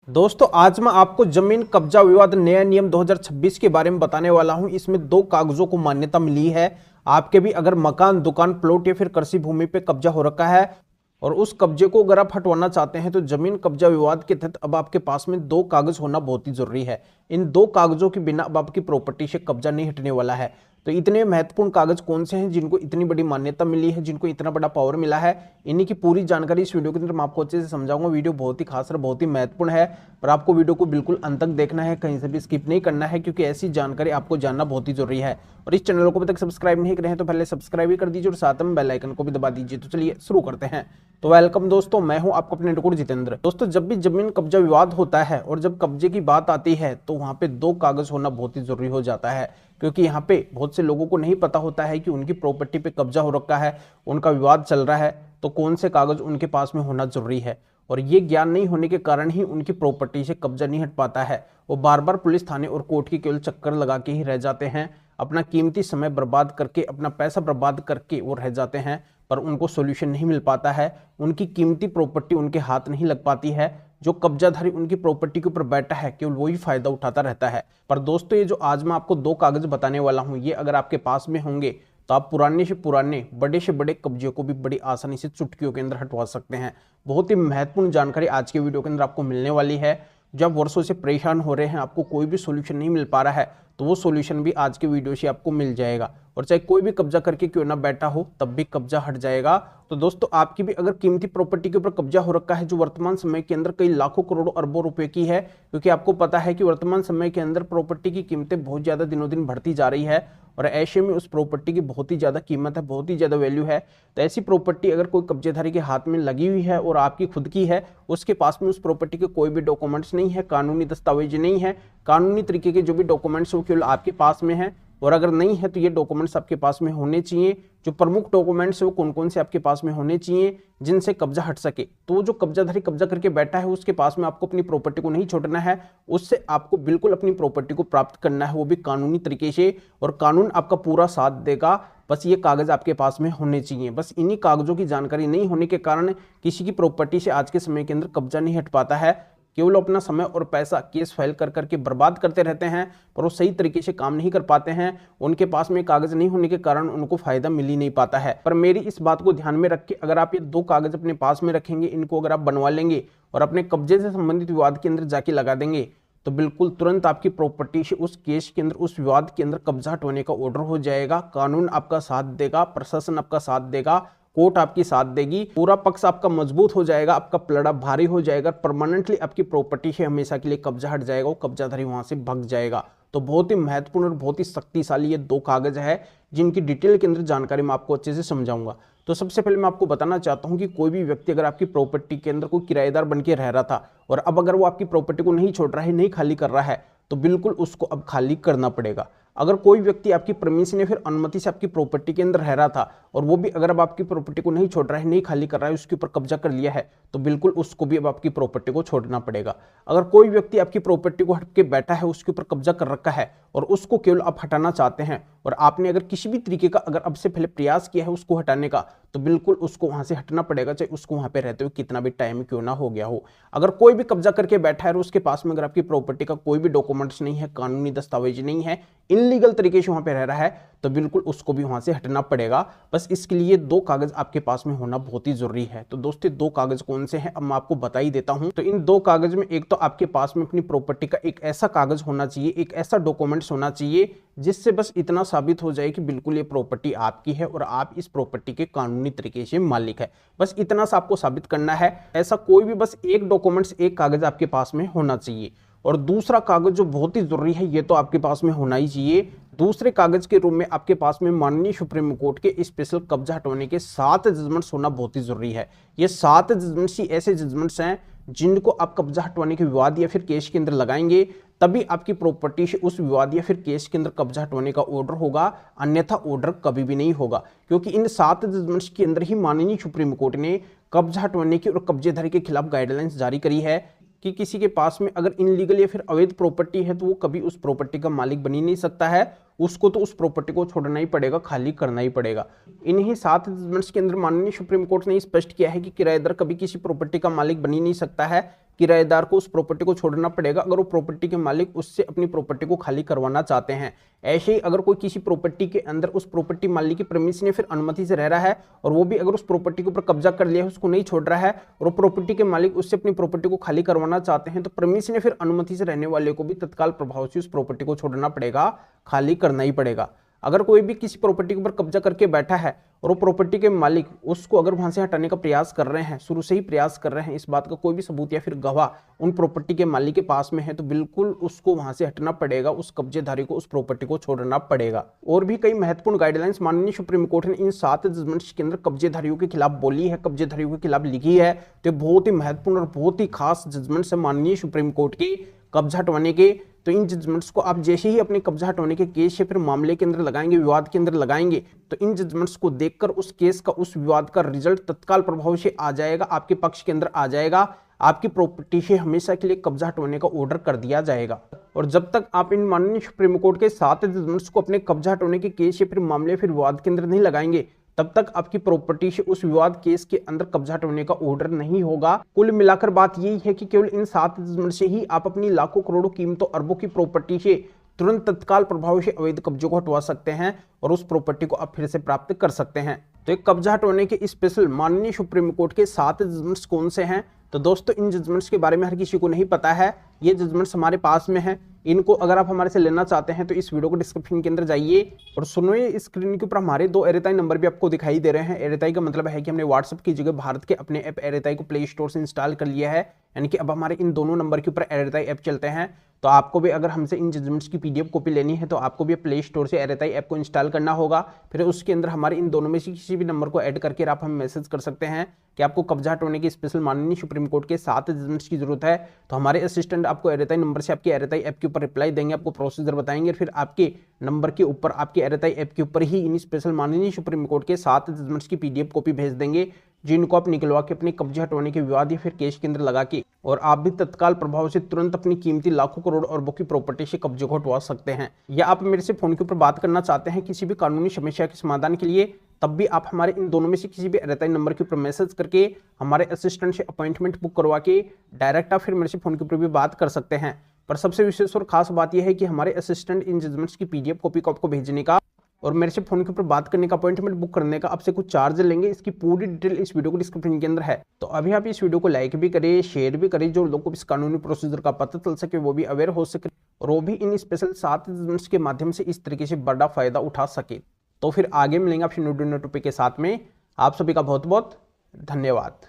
दोस्तों आज मैं आपको जमीन कब्जा विवाद नया नियम 2026 के बारे में बताने वाला हूं। इसमें दो कागजों को मान्यता मिली है। आपके भी अगर मकान, दुकान, प्लॉट या फिर कृषि भूमि पे कब्जा हो रखा है और उस कब्जे को अगर आप हटवाना चाहते हैं तो जमीन कब्जा विवाद के तहत अब आपके पास में दो कागज होना बहुत ही जरूरी है। इन दो कागजों के बिना अब आपकी प्रॉपर्टी से कब्जा नहीं हटने वाला है। तो इतने महत्वपूर्ण कागज कौन से हैं जिनको इतनी बड़ी मान्यता मिली है, जिनको इतना बड़ा पावर मिला है, इन्हीं की पूरी जानकारी इस वीडियो के अंदर मैं आपको अच्छे से समझाऊंगा। वीडियो बहुत ही खास और बहुत ही महत्वपूर्ण है, पर आपको वीडियो को बिल्कुल अंत तक देखना है, कहीं से भी स्किप नहीं करना है, क्योंकि ऐसी जानकारी आपको जानना बहुत ही जरूरी है। और इस चैनल को अभी तक सब्सक्राइब नहीं करे हैं तो पहले सब्सक्राइब ही कर दीजिए और साथ में बेल आइकन को भी दबा दीजिए। तो चलिए शुरू करते हैं। तो वेलकम दोस्तों, मैं हूं आपका अपने टुकुर जितेंद्र। दोस्तों जब भी जमीन कब्जा विवाद होता है और जब कब्जे की बात आती है तो वहां पे दो कागज होना बहुत ही जरूरी हो जाता है, क्योंकि यहाँ पे बहुत से लोगों को नहीं पता होता है कि उनकी प्रॉपर्टी पे कब्जा हो रखा है, उनका विवाद चल रहा है, तो कौन से कागज उनके पास में होना जरूरी है। और ये ज्ञान नहीं होने के कारण ही उनकी प्रॉपर्टी से कब्जा नहीं हट पाता है। वो बार बार पुलिस थाने और कोर्ट की केवल चक्कर लगा के ही रह जाते हैं, अपना कीमती समय बर्बाद करके, अपना पैसा बर्बाद करके वो रह जाते हैं, पर उनको सोल्यूशन नहीं मिल पाता है। उनकी कीमती प्रॉपर्टी उनके हाथ नहीं लग पाती है। जो कब्जाधारी उनकी प्रॉपर्टी के ऊपर बैठा है केवल वही फायदा उठाता रहता है। पर दोस्तों ये जो आज मैं आपको दो कागज बताने वाला हूं, ये अगर आपके पास में होंगे तो आप पुराने से पुराने, बड़े से बड़े कब्जे को भी बड़ी आसानी से चुटकियों के अंदर हटवा सकते हैं। बहुत ही महत्वपूर्ण जानकारी आज के वीडियो के अंदर आपको मिलने वाली है। जब वर्षों से परेशान हो रहे हैं, आपको कोई भी सोल्यूशन नहीं मिल पा रहा है, तो वो सोल्यूशन भी आज के वीडियो से आपको मिल जाएगा। और चाहे कोई भी कब्जा करके क्यों ना बैठा हो, तब भी कब्जा हट जाएगा। तो दोस्तों आपकी भी अगर कीमती प्रॉपर्टी के ऊपर कब्जा हो रखा है, जो वर्तमान समय के अंदर कई लाखों करोड़ों अरबों रुपए की है, क्योंकि आपको पता है कि वर्तमान समय के अंदर प्रॉपर्टी की कीमतें बहुत ज्यादा दिनों दिन बढ़ती जा रही है, और ऐसे में उस प्रॉपर्टी की बहुत ही ज्यादा कीमत है, बहुत ही ज्यादा वैल्यू है। तो ऐसी प्रॉपर्टी अगर कोई कब्जेधारी के हाथ में लगी हुई है और आपकी खुद की है, उसके पास में उस प्रॉपर्टी के कोई भी डॉक्यूमेंट्स नहीं है, कानूनी दस्तावेज नहीं है, कानूनी तरीके के जो भी डॉक्यूमेंट्स वो केवल आपके पास में है, और अगर नहीं है तो ये डॉक्यूमेंट्स आपके पास में होने चाहिए। जो प्रमुख डॉक्यूमेंट्स है वो कौन कौन से आपके पास में होने चाहिए जिनसे कब्जा हट सके। तो जो कब्जाधारी कब्जा करके बैठा है उसके पास में आपको अपनी प्रॉपर्टी को नहीं छोड़ना है, उससे आपको बिल्कुल अपनी प्रॉपर्टी को प्राप्त करना है, वो भी कानूनी तरीके से, और कानून आपका पूरा साथ देगा। बस ये कागज आपके पास में होने चाहिए। बस इन्हीं कागजों की जानकारी नहीं होने के कारण किसी की प्रॉपर्टी से आज के समय के अंदर कब्जा नहीं हट पाता है। केवल अपना समय और पैसा केस फाइल कर करके बर्बाद करते रहते हैं, पर वो सही तरीके से काम नहीं कर पाते हैं। उनके पास में कागज नहीं होने के कारण उनको फायदा मिल ही नहीं पाता है। पर मेरी इस बात को ध्यान में रख के अगर आप ये दो कागज अपने पास में रखेंगे, इनको अगर आप बनवा लेंगे और अपने कब्जे से संबंधित विवाद के अंदर जाके लगा देंगे, तो बिल्कुल तुरंत आपकी प्रॉपर्टी से उस केस के अंदर, उस विवाद के अंदर कब्जा हटवाने का ऑर्डर हो जाएगा। कानून आपका साथ देगा, प्रशासन आपका साथ देगा, कोर्ट आपकी साथ देगी, पूरा पक्ष आपका मजबूत हो जाएगा, आपका पलड़ा भारी हो जाएगा, परमानेंटली आपकी प्रॉपर्टी से हमेशा के लिए कब्जा हट जाएगा, वो कब्जाधारी वहां से भाग जाएगा। तो बहुत ही महत्वपूर्ण और बहुत ही शक्तिशाली ये दो कागज है, जिनकी डिटेल के अंदर जानकारी मैं आपको अच्छे से समझाऊंगा। तो सबसे पहले मैं आपको बताना चाहता हूं कि कोई भी व्यक्ति अगर आपकी प्रॉपर्टी के अंदर कोई किराएदार बन के रह रहा था और अब अगर वो आपकी प्रॉपर्टी को नहीं छोड़ रहा है, नहीं खाली कर रहा है, तो बिल्कुल उसको अब खाली करना पड़ेगा। अगर कोई व्यक्ति आपकी परमिशन या फिर अनुमति से आपकी प्रॉपर्टी के अंदर रह रहा था और वो भी अगर अब आपकी प्रॉपर्टी को नहीं छोड़ रहा है, नहीं खाली कर रहा है, उसके ऊपर कब्जा कर लिया है, तो बिल्कुल उसको भी अब आपकी प्रॉपर्टी को छोड़ना पड़ेगा। अगर कोई व्यक्ति आपकी प्रॉपर्टी को हट के बैठा है, उसके ऊपर कब्जा कर रखा है और उसको केवल आप हटाना चाहते हैं, और आपने अगर किसी भी तरीके का अगर अब से पहले प्रयास किया है उसको हटाने का, तो बिल्कुल उसको वहां से हटना पड़ेगा, चाहे उसको वहां पे रहते हुए कितना भी टाइम क्यों ना हो गया हो। अगर कोई भी कब्जा करके बैठा है और उसके पास में अगर आपकी प्रॉपर्टी का कोई भी डॉक्यूमेंट्स नहीं है, कानूनी दस्तावेज नहीं है, इनलीगल तरीके से वहां पे रह रहा है, तो बिल्कुल उसको भी वहां से हटना पड़ेगा। बस इसके लिए दो कागज आपके पास में होना बहुत ही जरूरी है। तो दोस्तों दो कागज कौन से हैं अब मैं आपको बता ही देता हूं। तो इन दो कागज में एक तो आपके पास में अपनी प्रॉपर्टी का एक ऐसा कागज होना चाहिए, एक ऐसा डॉक्यूमेंट्स होना चाहिए जिससे बस इतना साबित हो जाए कि बिल्कुल ये प्रॉपर्टी आपकी है और आप इस प्रॉपर्टी के कानूनी तरीके से मालिक है। बस इतना सा आपको साबित करना है। ऐसा कोई भी बस एक डॉक्यूमेंट्स, एक कागज आपके पास में होना चाहिए। और दूसरा कागज जो बहुत ही जरूरी है, ये तो आपके पास में होना ही चाहिए। दूसरे कागज के रूप में आपके पास में माननीय सुप्रीम कोर्ट के स्पेशल कब्जा हटवाने के 7 जजमेंट्स होना बहुत ही जरूरी है। ये 7 जजमेंट्स ही ऐसे जजमेंट्स हैं जिनको आप कब्जा हटवाने के विवाद या फिर केस के अंदर लगाएंगे, तभी आपकी प्रॉपर्टी से उस विवाद या फिर केस के अंदर कब्जा हटवाने का ऑर्डर होगा, अन्यथा ऑर्डर कभी भी नहीं होगा। क्योंकि इन 7 जजमेंट्स के अंदर ही माननीय सुप्रीम कोर्ट ने कब्जा हटवाने की और कब्जेधारी के खिलाफ गाइडलाइंस जारी करी है कि किसी के पास में अगर इनलीगल या फिर अवैध प्रॉपर्टी है तो वो कभी उस प्रॉपर्टी का मालिक बन ही नहीं सकता है, उसको तो उस प्रॉपर्टी को छोड़ना ही पड़ेगा, खाली करना ही पड़ेगा। इन्हीं 7 जजमेंट्स के अंदर माननीय सुप्रीम कोर्ट ने स्पष्ट किया है कि किराएदार कभी किसी प्रॉपर्टी का मालिक बन ही नहीं सकता है, किराएदार को उस प्रॉपर्टी को छोड़ना पड़ेगा अगर वो प्रॉपर्टी के मालिक उससे अपनी प्रॉपर्टी को खाली करवाना चाहते हैं। ऐसे ही अगर कोई किसी प्रॉपर्टी के अंदर उस प्रॉपर्टी मालिक की परमिशन या फिर अनुमति से रह रहा है और वो भी अगर उस प्रॉपर्टी के ऊपर कब्जा कर लिया है, उसको नहीं छोड़ रहा है और वो प्रॉपर्टी के मालिक उससे अपनी प्रॉपर्टी को खाली करवाना चाहते हैं, तो परमिशन या फिर अनुमति से रहने वाले को भी तत्काल प्रभाव से उस प्रॉपर्टी को छोड़ना पड़ेगा, खाली करना ही पड़ेगा। अगर कोई भी किसी प्रॉपर्टी के ऊपर कब्जा करके बैठा है और वो प्रॉपर्टी के मालिक उसको अगर वहां से हटाने का प्रयास कर रहे हैं, शुरू से ही प्रयास कर रहे हैं, इस बात का कोई भी सबूत या फिर गवाह उन प्रॉपर्टी के मालिक के पास में है, तो बिल्कुल उसको वहां से हटना पड़ेगा, उस कब्जेधारी को उस प्रॉपर्टी को छोड़ना पड़ेगा। और भी कई महत्वपूर्ण गाइडलाइंस माननीय सुप्रीम कोर्ट ने इन 7 जजमेंट्स के अंदर कब्जेधारियों के खिलाफ बोली है, कब्जेधारियों के खिलाफ लिखी है। तो बहुत ही महत्वपूर्ण और बहुत ही खास जजमेंट्स है माननीय सुप्रीम कोर्ट की कब्जा हटवाने के। तो इन जजमेंट्स को आप जैसे ही अपने कब्जा हटवाने के केस या फिर मामले के अंदर लगाएंगे, विवाद के अंदर लगाएंगे, तो इन जजमेंट्स को देखकर उस केस का, उस विवाद का रिजल्ट तत्काल प्रभाव से आ जाएगा, आपके पक्ष के अंदर आ जाएगा, आपकी प्रॉपर्टी से हमेशा के लिए कब्जा हटवाने का ऑर्डर कर दिया जाएगा। और जब तक आप इन माननीय सुप्रीम कोर्ट के 7 जजमेंट्स को अपने कब्जा हटवाने के केस या फिर मामले फिर विवाद के अंदर नहीं लगाएंगे, तब तक आपकी प्रॉपर्टी से उस विवाद केस के अंदर कब्जा हटवाने का ऑर्डर नहीं होगा। कुल मिलाकर बात यही है कि केवल इन 7 जजमेंट से ही आप अपनी लाखों करोड़ों कीमतों अरबों की प्रॉपर्टी से तुरंत तत्काल प्रभाव से अवैध कब्जों को हटवा सकते हैं और उस प्रॉपर्टी को आप फिर से प्राप्त कर सकते हैं। तो एक कब्जा हटवाने के स्पेशल माननीय सुप्रीम कोर्ट के 7 जजमेंट्स कौन से हैं? तो दोस्तों, इन जजमेंट्स के बारे में हर किसी को नहीं पता है। ये जजमेंट्स हमारे पास में हैं। इनको अगर आप हमारे से लेना चाहते हैं तो इस वीडियो को डिस्क्रिप्शन के अंदर जाइए और सुनिए। स्क्रीन के ऊपर हमारे 2 एरेताई नंबर भी आपको दिखाई दे रहे हैं। एरेताई का मतलब है कि हमने व्हाट्सएप की जगह भारत के अपने ऐप एरेताई को प्ले स्टोर से इंस्टॉल कर लिया है, यानी कि अब हमारे इन दोनों नंबर के ऊपर एरेताई ऐप चलते हैं। तो आपको भी अगर हमसे इन जजमेंट्स की पीडीएफ कॉपी लेनी है तो आपको भी प्ले स्टोर से एरेताई ऐप को इंस्टॉल करना होगा। फिर उसके अंदर हमारे इन दोनों में से किसी भी नंबर को ऐड करके आप हमें मैसेज कर सकते हैं कि आपको कब्जा हटवाने की स्पेशल माननीय सुप्रीम कोर्ट के 7 जजमेंट्स की जरूरत है। तो हमारे असिस्टेंट आपको एरेताई नंबर से आपके एरेताई ऐप के ऊपर रिप्लाई देंगे, आपको प्रोसीजर बताएंगे, फिर आपके नंबर के ऊपर आपके एरेताई ऐप के ऊपर ही इन स्पेशल माननीय सुप्रीम कोर्ट के 7 जजमेंट्स की पीडीएफ कॉपी भेज देंगे, जिनको आप निकलवा के अपने कब्जे हटवाने के विवाद या फिर केस के अंदर लगा के और आप भी तत्काल प्रभाव से तुरंत अपनी कीमती लाखों करोड़ अरबों की प्रॉपर्टी से कब्जे को हटवा सकते हैं। या आप मेरे से फोन के ऊपर बात करना चाहते हैं किसी भी कानूनी समस्या के समाधान के लिए, तब भी आप हमारे इन दोनों में से किसी भी एरेताई नंबर के ऊपर मैसेज करके हमारे असिस्टेंट से अपॉइंटमेंट बुक करवा के डायरेक्ट आप फिर मेरे से फोन के ऊपर भी बात कर सकते हैं। पर सबसे विशेष और खास बात यह है कि हमारे असिस्टेंट इन जजमेंट्स की पीडीएफ कॉपी को आपको भेजने का और मेरे से फोन के ऊपर बात करने का, अपॉइंटमेंट बुक करने का आपसे कुछ चार्ज लेंगे। इसकी पूरी डिटेल इस वीडियो को डिस्क्रिप्शन के अंदर है। तो अभी आप इस वीडियो को लाइक भी करें, शेयर भी करें, जो लोगों को इस कानूनी प्रोसीजर का पता चल सके, वो भी अवेयर हो सके और वो भी इन स्पेशल 7 जजमेंट्स के माध्यम से इस तरीके से बड़ा फायदा उठा सके। तो फिर आगे मिलेंगे आपसे न्यू टॉपिक के साथ में। आप सभी का बहुत बहुत धन्यवाद।